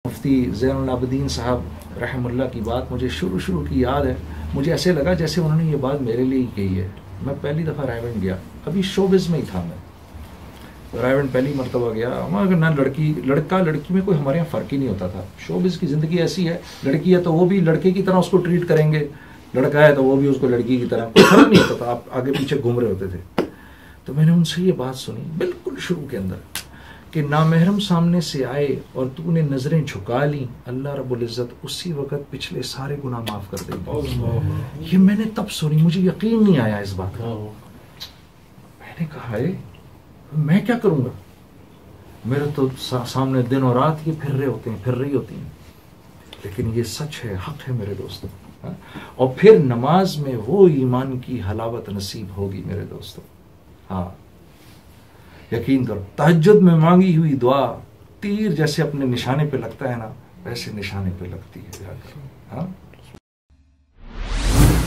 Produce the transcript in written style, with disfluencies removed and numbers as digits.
مفتی زین العابدین صاحب رحمہ اللہ کی بات مجھے شروع کی یاد ہے. مجھے ایسے لگا جیسے انہوں نے یہ بات میرے لیے ہی کہی ہے. میں پہلی دفعہ رائے گیا، ابھی شوبز میں ہی تھا میں. رائے پہلی مرتبہ گیا. مگر نہ لڑکا لڑکی میں کوئی ہمارے یہاں فرق ہی نہیں ہوتا تھا. شوبز کی زندگی ایسی ہے، لڑکی ہے تو وہ بھی لڑکے کی طرح اس کو ٹریٹ کریں گے، لڑکا ہے تو وہ بھی اس کو لڑکی کی طرح. کوئی فرق نہیں ہوتا تھا، آپ آگے پیچھے گھوم رہے ہوتے تھے. تو میں نے ان سے یہ بات سنی بالکل شروع کے اندر کہ نامحرم سامنے سے آئے اور تو نے نظریں جھکا لیں، اللہ رب العزت اسی وقت پچھلے سارے گناہ معاف کر دے گا. یہ میں نے تب سنی، مجھے یقین نہیں آیا اس بات کا. میں نے کہا میں کیا کروں گا، میرے تو سامنے دن اور رات یہ پھر رہی ہوتی ہیں. لیکن یہ سچ ہے، حق ہے میرے دوستو. اور پھر نماز میں وہ ایمان کی حلاوت نصیب ہوگی میرے دوستو. ہاں یقین کرو، تہجد میں مانگی ہوئی دعا تیر جیسے اپنے نشانے پہ لگتا ہے نا، ویسے نشانے پہ لگتی ہے. ہاں